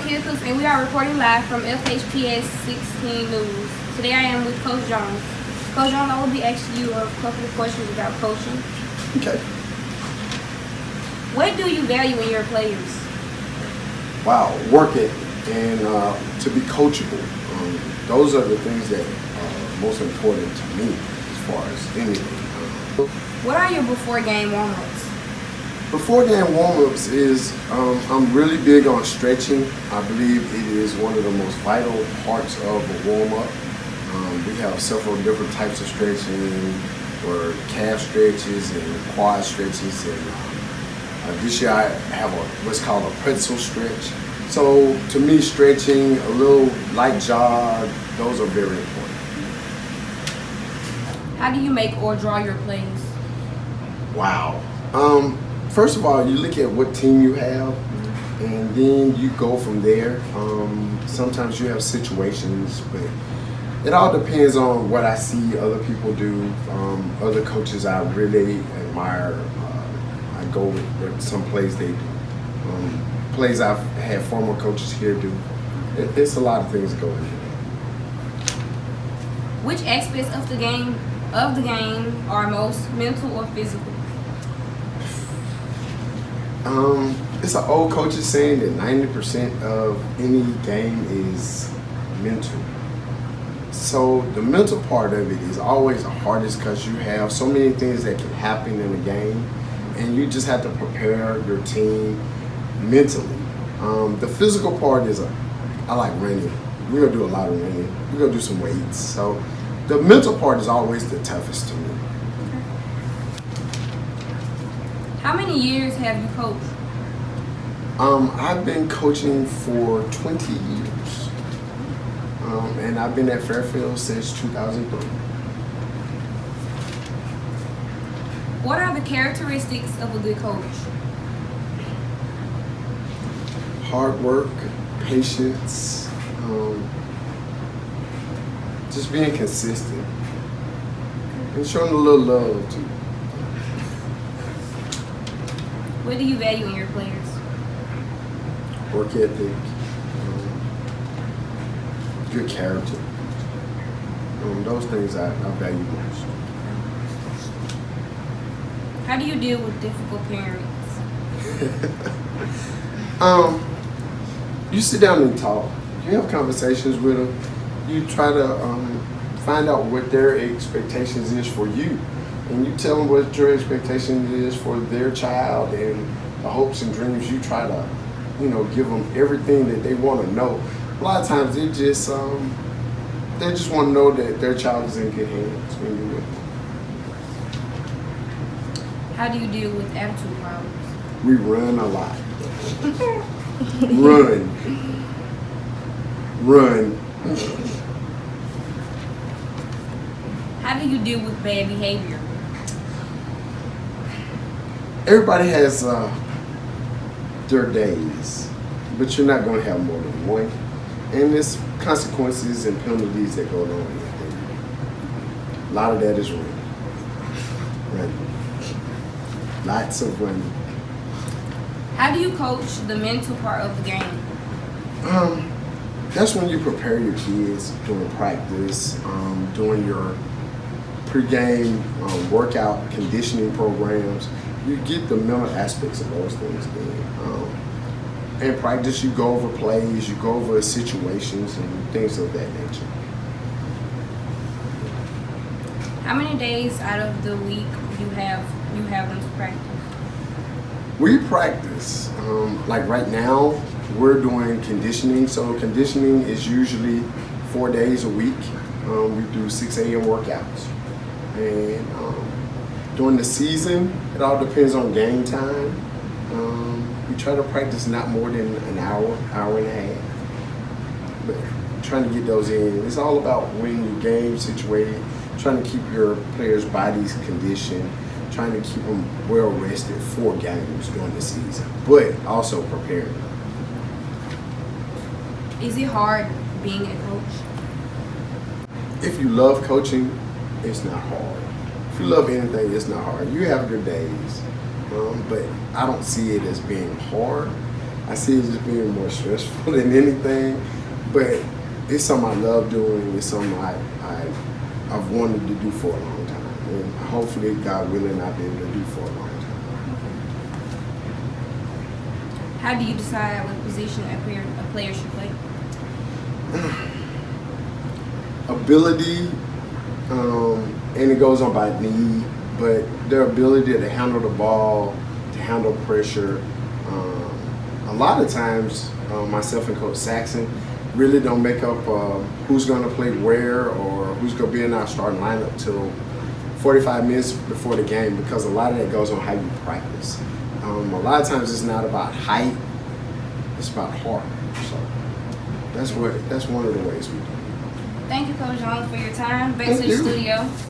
Kickers, and we are recording live from Fhps 16 News. Today I am with Coach Jones. Coach Jones, I will be asking you a couple of questions about coaching. Okay. What do you value in your players? Wow, work ethic and to be coachable. Those are the things that are most important to me as far as anything. What are your before game warm-ups? Before game warm-ups is I'm really big on stretching. I believe it is one of the most vital parts of a warm-up. We have several different types of stretching, or calf stretches and quad stretches, and this year I have what's called a pretzel stretch. So to me, stretching, a little light jog, those are very important. How do you make or draw your plays? Wow. First of all, you look at what team you have, and then you go from there. Sometimes you have situations, but it all depends on what I see other people do. Other coaches I really admire. I go with some plays they do. Plays I've had former coaches here do. It's a lot of things that go into that. Which aspects of the game are most mental or physical? It's an old coach's saying that 90% of any game is mental. So the mental part of it is always the hardest because you have so many things that can happen in a game, and you just have to prepare your team mentally. The physical part is I like running. We're gonna do a lot of running. We're gonna do some weights. So the mental part is always the toughest to me. How many years have you coached? I've been coaching for 20 years. And I've been at Fairfield since 2003. What are the characteristics of a good coach? Hard work, patience, just being consistent, and showing a little love too. What do you value in your players? Work ethic, good character. Those things I value most. How do you deal with difficult parents? You sit down and talk. You have conversations with them. You try to find out what their expectations is for you, and you tell them what your expectation is for their child and the hopes and dreams. You try to, give them everything that they want to know. A lot of times they just want to know that their child is in good hands when you're with them. How do you deal with attitude problems? We run a lot. Run. How do you deal with bad behavior? Everybody has their days, but you're not going to have more than one. And there's consequences and penalties that go along with it. A lot of that is running. Lots of running. How do you coach the mental part of the game? That's when you prepare your kids during practice, doing your pre-game workout conditioning programs. You get the mental aspects of those things done. In practice, you go over plays, you go over situations and things of that nature. How many days out of the week you have them to practice? We practice, like right now, we're doing conditioning. So conditioning is usually 4 days a week. We do 6 a.m. workouts. And during the season, it all depends on game time. We try to practice not more than an hour, hour and a half. But trying to get those in. It's all about winning your game situated, trying to keep your players' bodies conditioned, trying to keep them well rested for games during the season, but also preparing them. Is it hard being a coach? If you love coaching, it's not hard. If you love anything, it's not hard. You have your days, but I don't see it as being hard. I see it just being more stressful than anything, but it's something I love doing. It's something I've wanted to do for a long time, and hopefully, God willing, I'll be able to do for a long time. How do you decide what position a player should play? Ability, and it goes on by need, but their ability to handle the ball, to handle pressure. A lot of times, myself and Coach Saxon really don't make up who's going to play where or who's going to be in our starting lineup till 45 minutes before the game, because a lot of that goes on how you practice. A lot of times it's not about height, it's about heart. So that's one of the ways we do it. Thank you, Coach Jones, for your time. Back Thank to the you. studio.